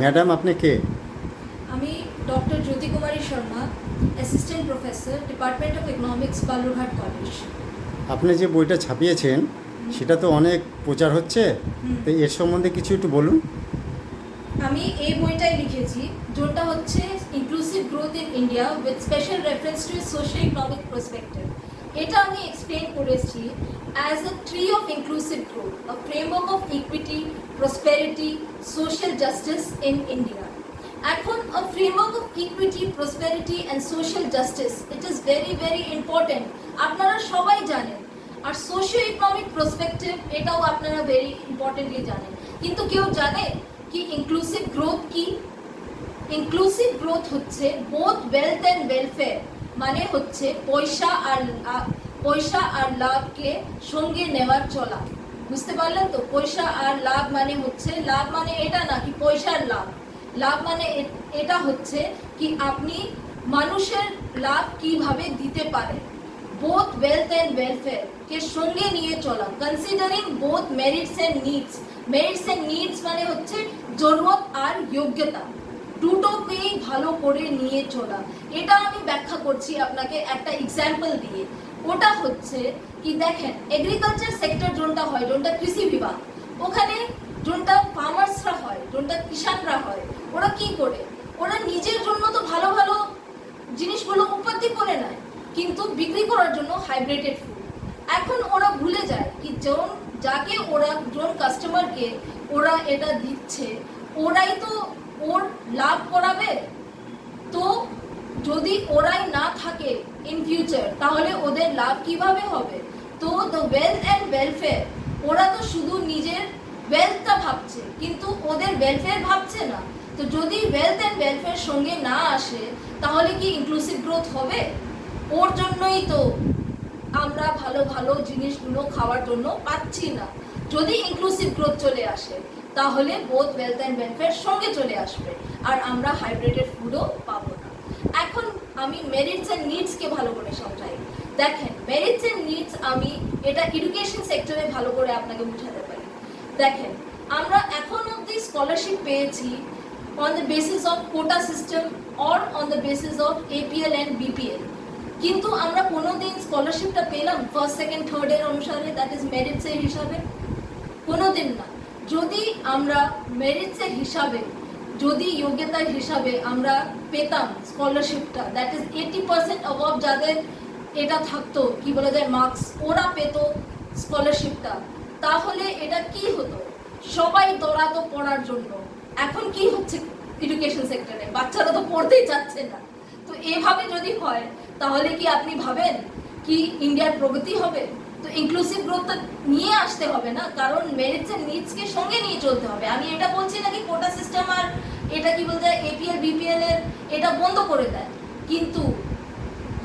Madam আপনি কে? আমি doctor Jyoti Kumari Sharma, assistant professor, department of economics, Balurghat college. আপনি যে বইটা ছাপিয়েছেন সেটা তো অনেক প্রচার হচ্ছে, তো এর সম্বন্ধে কিছু একটু বলুন। আমি এই বইটাই লিখেছি, যেটা হচ্ছে inclusive growth in India with special reference to social economic perspective. এটা আমি এক্সপ্লেন করেছি as a tree of inclusive growth, a framework of equity, prosperity, social justice in India. এখন a framework of equity, prosperity and social justice, it is very very important. আপনারা সবাই জানেন, আর socio economic perspective এটাও আপনারা very importantly জানেন, কিন্তু কেউ জানে কি ইনক্লুসিভ গ্রোথ কি? ইনক্লুসিভ গ্রোথ হচ্ছে বোথ ওয়েলথ অ্যান্ড ওয়েলফেয়ার, মানে হচ্ছে পয়সা আর লাভকে সঙ্গে নেওয়ার চলা। বুঝতে পারলেন তো? পয়সা আর লাভ মানে হচ্ছে, লাভ মানে এটা না কি পয়সার লাভ, লাভ মানে এটা হচ্ছে কি আপনি মানুষের লাভ কিভাবে দিতে পারেন। বোথ ওয়েলথ অ্যান্ড ওয়েলফেয়ার কে সঙ্গে নিয়ে চলা, considering both merits and needs. Merits and needs মানে হচ্ছে জরুরত আর যোগ্যতা, দুটোকেই ভালো করে নিয়ে চলা। এটা আমি ব্যাখ্যা করছি আপনাকে একটা এক্সাম্পল দিয়ে। ওটা হচ্ছে কি, দেখেন এগ্রিকালচার সেক্টর যোনটা হয়, যোনটা কৃষি বিভাগ, ওখানে যোনটা ফার্মার্সরা হয়, যোনটা কিষানরা হয়, ওরা কি করে? ওরা নিজের জন্য তো ভালো ভালো জিনিসগুলো উৎপত্তি করে নেয়, কিন্তু বিক্রি করার জন্য হাইব্রিডেড ফুড। এখন ওরা ভুলে যায় কি যাকে ওরা যোন কাস্টমারকে ওরা এটা দিচ্ছে, ওরাই তো ওর লাভ করাবে। তো যদি ওরাই না থাকে ইন ফিউচার, তাহলে ওদের লাভ কিভাবে হবে? তো দ্য ওয়েলথ অ্যান্ড ওয়েলফেয়ার, ওরা তো শুধু নিজের ওয়েলথটা ভাবছে, কিন্তু ওদের ওয়েলফেয়ার ভাবছে না। তো যদি ওয়েলথ অ্যান্ড ওয়েলফেয়ার সঙ্গে না আসে, তাহলে কি ইনক্লুসিভ গ্রোথ হবে? ওর জন্যই তো আমরা ভালো ভালো জিনিসগুলো খাওয়ার জন্য পাচ্ছি না। যদি ইনক্লুসিভ গ্রোথ চলে আসে, তাহলে বোথ ওয়েলথ অ্যান্ড ওয়েলফেয়ার সঙ্গে চলে আসবে, আর আমরা হাইব্রিডেড ফুডও পাবো না। এখন আমি মেরিটস অ্যান্ড নিডসকে ভালো করে সমঝাই। দেখেন মেরিটস অ্যান্ড নিডস, আমি এটা এডুকেশন সেক্টরে ভালো করে আপনাকে বোঝাতে পারি। দেখেন আমরা এখন অবধি স্কলারশিপ পেয়েছি on the basis of quota system or on the basis of APL and BPL, কিন্তু আমরা কোনোদিন স্কলারশিপটা পেলাম ফার্স্ট সেকেন্ড থার্ডের অনুসারে, দ্যাট ইজ মেরিটসের হিসাবে? কোনোদিন না। যদি আমরা মেরিটসের হিসাবে, যদি যোগ্যতার হিসাবে আমরা পেতাম স্কলারশিপটা, দ্যাট ইজ 80% অবভ যাদের এটা থাকতো, কি বলা যায়, মার্কস, ওরা পেত স্কলারশিপটা, তাহলে এটা কি হতো? সবাই দৌড়াতো পড়ার জন্য। এখন কি হচ্ছে এডুকেশন সেক্টরে? বাচ্চারা তো পড়তেই চাচ্ছে না। তো এভাবে যদি হয়, তাহলে কি আপনি ভাবেন কি ইন্ডিয়ার প্রগতি হবে? তো ইনক্লুসিভ গ্রোথ নিয়ে আসতে হবে না, কারণ মেরিটস এন্ড নিডসকে সঙ্গে নিয়ে চলতে হবে। আমি এটা বলছি না কি কোটা সিস্টেম আর এটা কি বলতে এপিএল বিপিএল এর এটা বন্ধ করে দেয়, কিন্তু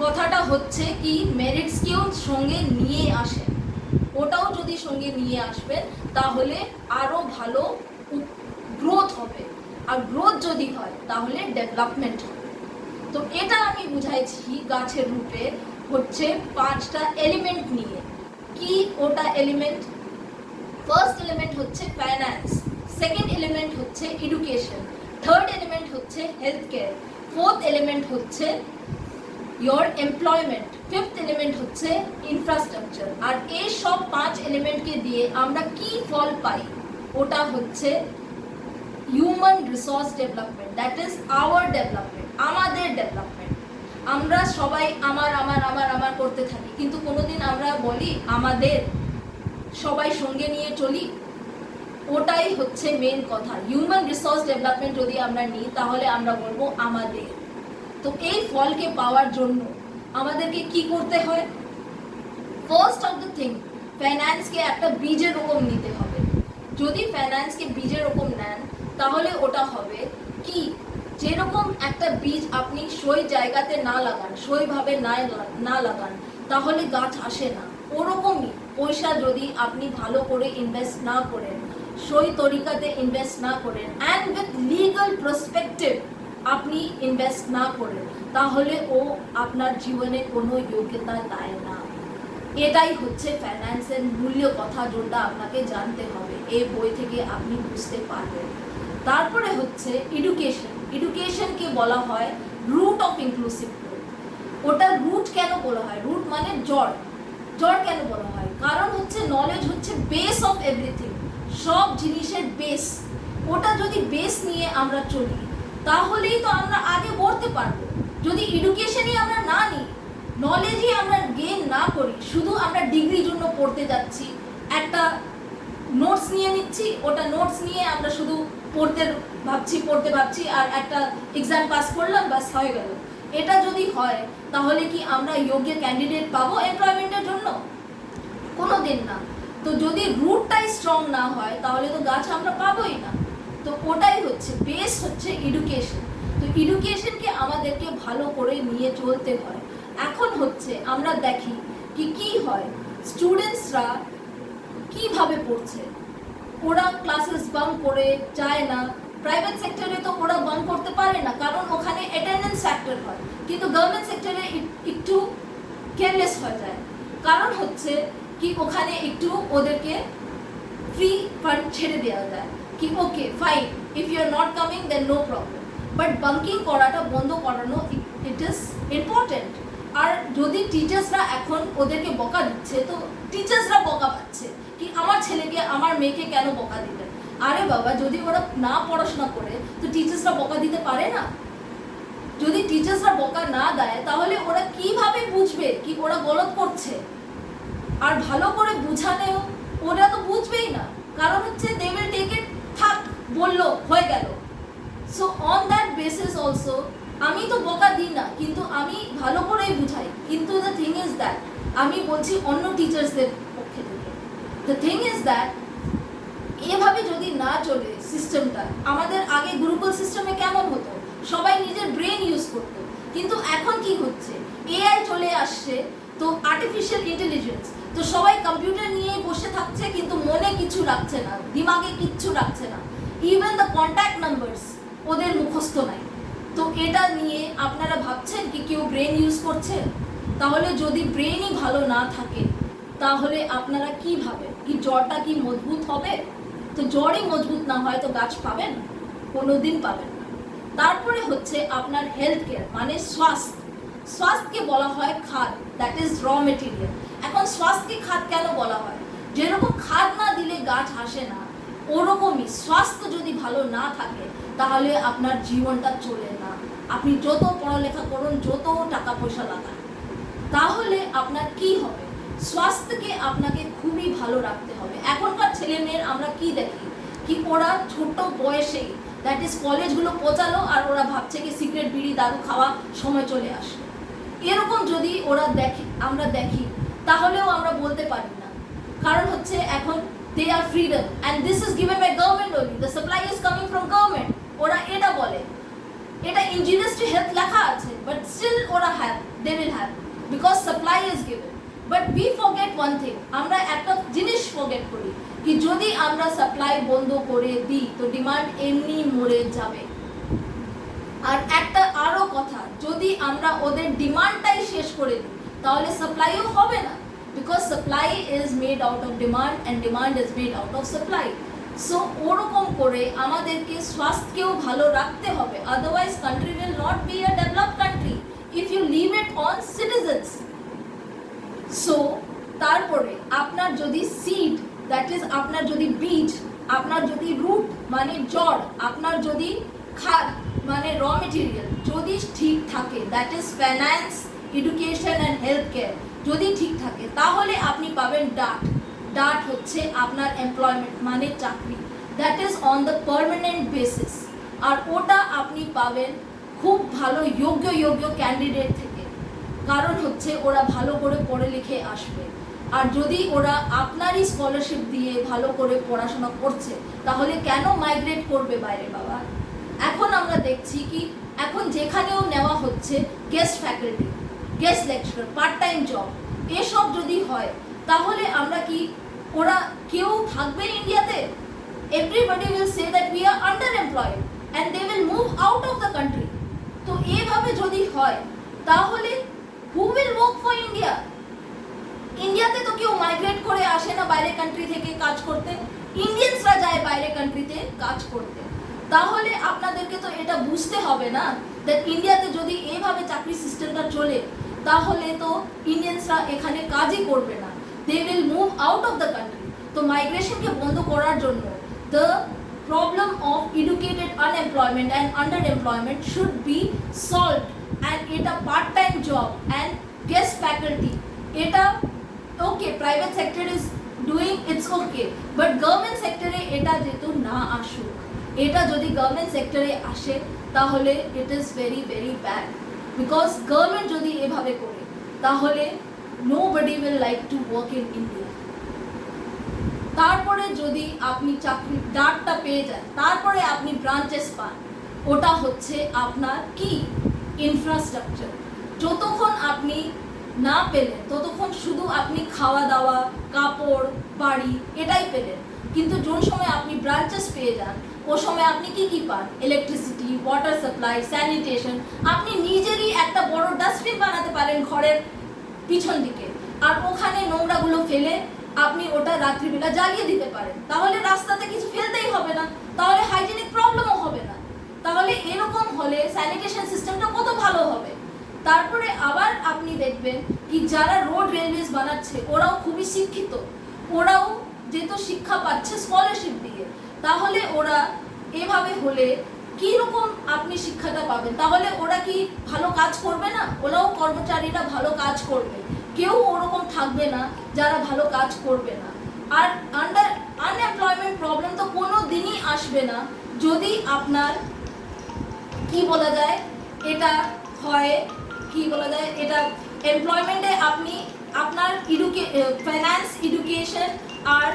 কথাটা হচ্ছে কি মেরিটসকেও সঙ্গে নিয়ে আসেন। ওটাও যদি সঙ্গে নিয়ে আসবেন, তাহলে আরো ভালো গ্রোথ হবে, আর গ্রোথ যদি হয় তাহলে ডেভেলপমেন্ট হবে। তো এটা আমি বুঝাইছি গাছের রূপে হচ্ছে 5টা এলিমেন্ট নিয়ে। কি ওটা এলিমেন্ট? ফার্স্ট এলিমেন্ট হচ্ছে ফাইন্যান্স, সেকেন্ড এলিমেন্ট হচ্ছে এডুকেশন, থার্ড এলিমেন্ট হচ্ছে হেলথ কেয়ার, ফোর্থ এলিমেন্ট হচ্ছে योर এমপ্লয়মেন্ট, ফিফথ এলিমেন্ট হচ্ছে ইনফ্রাস্ট্রাকচার। আর এই সব 5 এলিমেন্টকে দিয়ে আমরা কি ফল পাই? ওটা হচ্ছে human resource development, that is our development, আমাদের ডেভেলপমেন্ট। আমরা সবাই আমার আমার আমার আমার করতে থাকি, কিন্তু কোনোদিন আমরা বলি আমাদের, সবাই সঙ্গে নিয়ে চলি? ওটাই হচ্ছে মেন কথা। হিউম্যান রিসোর্স ডেভেলপমেন্ট যদি আমরা নিই, তাহলে আমরা বলবো আমাদের। তো এই ফলকে পাওয়ার জন্য আমাদেরকে কি করতে হয়? ফার্স্ট অফ দ্য থিং, ফাইন্যান্সকে একটা বীজের রকম নিতে হবে। যদি ফাইন্যান্সকে বীজের রকম নেন, তাহলে ওটা হবে কি, যেরকম একটা বীজ আপনি সই জায়গাতে না লাগান, সইভাবে না লাগান, তাহলে গাছ আসে না। ওরকমই পয়সা যদি আপনি ভালো করে ইনভেস্ট না করেন, সই তরিকাতে ইনভেস্ট না করেন, অ্যান্ড উইথ লিগাল পার্সপেক্টিভ আপনি ইনভেস্ট না করেন, তাহলে ও আপনার জীবনে কোনো যোগ্যতা দেয় না। এটাই হচ্ছে ফাইন্যান্সের মূল্য কথা, যেটা আপনাকে জানতে হবে। এই বই থেকে আপনি বুঝতে পারবেন। তারপরে হচ্ছে এডুকেশনকে বলা হয় রুট অফ ইনক্লুসিভ গ্রোথ। ওটা রুট কেন বলা হয়? রুট মানে জড় কেন বলা হয়? কারণ হচ্ছে নলেজ হচ্ছে বেস অফ এভরিথিং, সব জিনিসের বেস। ওটা যদি বেস নিয়ে আমরা চলি তাহলেই তো আমরা আগে বলতে পারবো। যদি এডুকেশনই আমরা না নিই, নলেজই আমরা গেইন না করি, শুধু আমরা ডিগ্রির জন্য পড়তে যাচ্ছি, একটা নোটস নিয়ে নিচ্ছি, ওটা নোটস নিয়ে আমরা শুধু পড়তে ভাবছি আর একটা এক্সাম পাস করলাম, বাস হয়ে গেল। এটা যদি হয় তাহলে কি আমরা যোগ্য ক্যান্ডিডেট পাবো এমপ্লয়মেন্টের জন্য? কোনো দিন না। তো যদি রুটটাই স্ট্রং না হয় তাহলে তো গাছ আমরা পাবোই না। তো ওটাই হচ্ছে বেস, হচ্ছে এডুকেশন। তো এডুকেশনকে আমাদেরকে ভালো করে নিয়ে চলতে হয়। এখন হচ্ছে আমরা দেখি কি হয়, স্টুডেন্টসরা কিভাবে পড়ছে। ওরা ক্লাসেস বাঙ্ক করে যায় না। প্রাইভেট সেক্টরে তো ওরা বাঙ্ক করতে পারে না, কারণ ওখানে অ্যাটেন্ডেন্স ফ্যাক্টর হয়, কিন্তু গভর্নমেন্ট সেক্টরে একটু কেয়ারলেস হয়ে যায়। কারণ হচ্ছে কি ওখানে একটু ওদেরকে ফ্রি ফান্ড ছেড়ে দেওয়া যায় কি okay fine, if you are not coming then no problem. But bunking করাটা বন্ধ করানো ইট ইজ ইম্পর্টেন্ট। আর যদি টিচার্সরা এখন ওদেরকে বকা দিচ্ছে, তো টিচার্সরা বকা পাচ্ছে কি আমার ছেলেকে আমার মেয়েকে কেন বকা দিলেন? আরে বাবা, যদি ওরা না পড়াশোনা করে তো টিচার্সরা বকা দিতে পারে না? যদি টিচার্সরা বকা না দেয় তাহলে ওরা কিভাবে বুঝবে কি ওরা গলত করছে? আর ভালো করে বুঝানেও ওরা তো বুঝবেই না, কারণ হচ্ছে দে উইল টেক ইট, থাক বললো হয়ে গেল। So on that basis also আমি তো বকা দিই না, কিন্তু আমি ভালো করেই বুঝাই। কিন্তু দ্য থিং ইজ দ্যাট আমি বলছি অন্য টিচার্সদের পক্ষে থেকে, দ্য থিং ইজ দ্যাট এভাবে যদি না চলে সিস্টেমটা, আমাদের আগে গুরুকুল সিস্টেমে কেমন হতো, সবাই নিজের ব্রেন ইউজ করতো। কিন্তু এখন কি হচ্ছে, এআই চলে আসছে, তো আর্টিফিশিয়াল ইন্টেলিজেন্স, তো সবাই কম্পিউটার নিয়ে বসে থাকছে, কিন্তু মনে কিছু রাখছে না, দিমাগে কিচ্ছু রাখছে না। ইভেন দ্য কন্ট্যাক্ট নাম্বারস ওদের মুখস্থ নাই। তো এটা নিয়ে আপনারা ভাবছেন কি কেউ ব্রেন ইউজ করছে? তাহলে যদি ব্রেনই ভালো না থাকে তাহলে আপনারা কি ভাবেন কি জড়টা কি মজবুত হবে? তো জড়ই মজবুত না হয় তো গাছ পাবেন? কোনোদিন পাবেন না। তারপরে হচ্ছে আপনার হেলথ কেয়ার মানে স্বাস্থ্যকে বলা হয় খাদ, দ্যাট ইজ র মেটেরিয়াল। এখন স্বাস্থ্যকে খাদ কেন বলা হয়? যেরকম খাদ না দিলে গাছ আসে না, ওরকমই স্বাস্থ্য যদি ভালো না থাকে তাহলে আপনার জীবনটা চলে না। আপনি যত পড়ালেখা করুন, যত টাকা পয়সা লাগান, তাহলে আপনার কি হবে? স্বাস্থ্যকে আপনাকে খুবই ভালো রাখতে হবে। এখনকার ছেলে মেয়ের আমরা কি দেখি কি ওরা ছোট বয়সেই, দ্যাট ইজ কলেজগুলো পচালো আর ওরা ভাবছে কি সিগারেট বিড়ি দারু খাওয়া সময় চলে আসে। এরকম যদি ওরা আমরা দেখি তাহলেও আমরা বলতে পারি না, কারণ হচ্ছে এখন they are freedom and this is given by government only, the supply is coming from government। ওরা এটা বলে, এটা injurious to health লেখা আছে, but still ওরা they will have because supply is given। but we forget one thing, আমরা একটা জিনিস forget করি কি যদি আমরা সাপ্লাই বন্ধ করে দিই তো ডিমান্ড এমনি মরে যাবে। আর একটা আরো কথা, যদি আমরা ওদের ডিমান্ডটাই শেষ করে দিই তাহলে সাপ্লাইও হবে না, because supply is made out of demand and demand is made out of supply। so ওরকম করে আমাদেরকে স্বাস্থ্যকেও ভালো রাখতে হবে, otherwise country will not be a developed country if you leave it on citizens। so তারপরে আপনার যদি সিড, দ্যাট ইজ আপনার যদি বীজ, আপনার যদি রুট মানে জড়, আপনার যদি খাদ মানে র মেটেরিয়াল যদি ঠিক থাকে, that is finance, education and health care যদি ঠিক থাকে, তাহলে আপনি পাবেন ডাট হচ্ছে আপনার এমপ্লয়মেন্ট মানে চাকরি, that is on the permanent basis. আর ওটা আপনি পাবেন খুব ভালো যোগ্য ক্যান্ডিডেট থেকে, কারণ হচ্ছে ওরা ভালো করে পড়ে লিখে আসবে। আর যদি ওরা আপনারই স্কলারশিপ দিয়ে ভালো করে পড়াশোনা করছে তাহলে কেন মাইগ্রেট করবে বাইরে বাবা? এখন আমরা দেখছি কি এখন যেখানেও নেওয়া হচ্ছে guest faculty, guest lecturer, part time job, এসব যদি হয় তাহলে আমরা কি ওরা কেউ থাকবে ইন্ডিয়াতে? Everybody will say that we are under employed and they will move out of the country. তো এভাবে যদি হয় তাহলে who will work for India? ইন্ডিয়াতে তো কেউ মাইগ্রেট করে আসে না বাইরে কান্ট্রি থেকে কাজ করতে, ইন্ডিয়ানসরা যায় বাইরে কান্ট্রিতে কাজ করতে। তাহলে আপনাদেরকে তো এটা বুঝতে হবে না দ্যাট ইন্ডিয়াতে যদি এইভাবে চাকরি সিস্টেমটা চলে তাহলে তো ইন্ডিয়ানসরা এখানে কাজই করবে না, they will move out of the country. তো মাইগ্রেশনকে বন্ধ করার জন্য the problem of educated unemployment and underemployment should be solved, and এটা part time job and guest faculty, এটা okay private sector is doing it's okay, but government সেক্টরে এটা যেহেতু না আসুক, এটা যদি গভর্নমেন্ট সেক্টরে আসে তাহলে it is very very bad, because government যদি এভাবে করে তাহলে nobody will like to work in India. তারপরে যদি আপনি চাকরি ডাকটা পেয়ে যান, তারপরে আপনি ব্রাঞ্চেস পান, ওটা হচ্ছে আপনার কি ইনফ্রাস্ট্রাকচার। যতক্ষণ আপনি না পেলেন ততক্ষণ শুধু আপনি খাওয়া দাওয়া, কাপড়, বাড়ি এটাই পেলেন, কিন্তু যোন সময় আপনি ব্রাঞ্চেস পেয়ে যান ও সময় আপনি কি কি পান? Electricity, water supply, sanitation. আপনি নিজেরই একটা বড় ডাস্টবিন বানাতে পারেন ঘরের পিছন দিকে, আর ওখানে নোংরাগুলো ফেলে আপনি ওটা রাত্রিবেলা জ্বালিয়ে দিতে পারেন, তাহলে রাস্তাতে কিছু ফেলতেই হবে না, তাহলে হাইজিনিক প্রবলেমও হবে না। তাহলে এরকম হলে স্যানিটেশন সিস্টেমটা কত ভালো হবে। তারপরে আবার আপনি দেখবেন কি যারা রোড রেলওয়েজ বানাচ্ছে ওরাও খুবই শিক্ষিত, ওরাও যেহেতু শিক্ষা পাচ্ছে স্কলারশিপ দিয়ে, তাহলে ওরা এভাবে হলে কি রকম আপনি শিক্ষাটা পাবেন? তাহলে ওরা কি ভালো কাজ করবে না? ওরাও কর্মচারীরা ভালো কাজ করবে, কেউ ওরকম থাকবে না যারা ভালো কাজ করবে না। আর আনএমপ্লয়মেন্ট প্রবলেম তো কোনো দিনই আসবে না যদি আপনার কি বলা যায় এটা হয়, কি বলা যায় এটা এমপ্লয়মেন্টে আপনি আপনার ফাইন্যান্স, এডুকেশন আর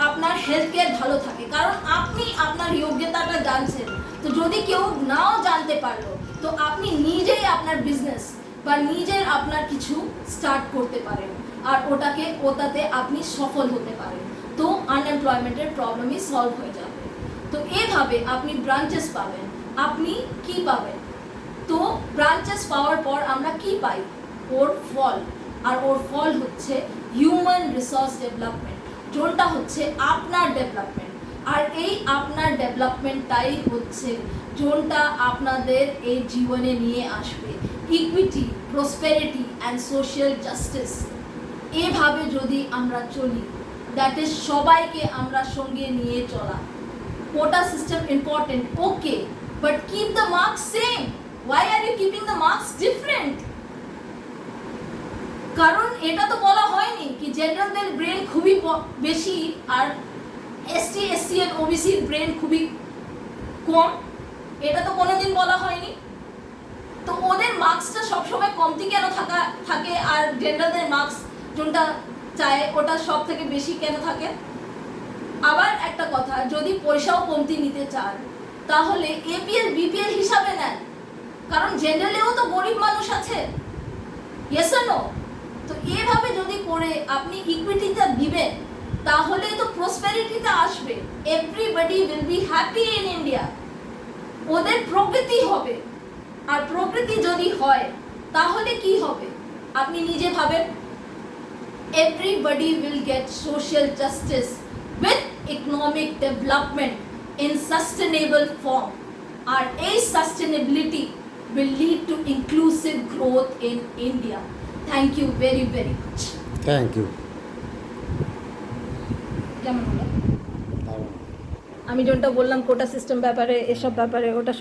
আপনার হেলথ কেয়ার ভালো থাকে, কারণ আপনি আপনার যোগ্যতাটা জানছেন। তো যদি কেউ নাও জানতে পারলো তো আপনি নিজেই আপনার বিজনেস বা নিজের আপনার কিছু স্টার্ট করতে পারেন আর ওটাতে আপনি সফল হতে পারেন, তো আনএমপ্লয়মেন্টের প্রবলেমই সলভ হয়ে যাবে। তো এভাবে আপনি ব্রাঞ্চেস পাবেন। আপনি কি পাবেন? তো ব্রাঞ্চেস পাওয়ার পর আমরা কি পাই? ওর ফল, আর ওর ফল হচ্ছে হিউম্যান রিসোর্স ডেভেলপমেন্ট, যোনটা হচ্ছে আপনার ডেভেলপমেন্ট। আর এই আপনার ডেভেলপমেন্টটাই হচ্ছে যোনটা আপনাদের এই জীবনে নিয়ে আসবে equity, prosperity and social justice. এভাবে যদি আমরা চলি, দ্যাট ইজ সবাইকে আমরা সঙ্গে নিয়ে চলা। Quota system important, okay, but keep the marks same. Why are you keeping the marks different? কারণ এটা তো বলা হয়নি কি জেনারেলদের ব্রেন খুবই বেশি আর এসটি, এসসি আর ওবিসির ব্রেন খুবই কম, এটা তো কোনোদিন বলা হয়নি। তো ওদের মার্কসটা সবসময় কমতি কেন থাকে আর জেনারেলদের মার্কস যোনটা চায় ওটা সব থেকে বেশি কেন থাকে? আবার একটা কথা, যদি পয়সাও কমতি নিতে চান তাহলে এপিএল বিপিএল হিসাবে নেন, কারণ জেনারেলেও তো গরিব মানুষ আছে, ইয়েস অর নো? তো এভাবে যদি করে আপনি ইকুইটিটা দিবেন তাহলে তো প্রসপেরিটিটা আসবে, everybody will be happy in India, ওদের প্রগতি হবে। আর প্রগতি যদি হয় তাহলে কি হবে আপনি নিজে ভাবেন? Everybody will get social justice with economic development in sustainable form, আর এই sustainability will lead to inclusive growth in India. Thank you very, very much. Thank you. কেমন হলো? আমি যেটা বললাম কোটা সিস্টেম ব্যাপারে, এসব ব্যাপারে, ওটা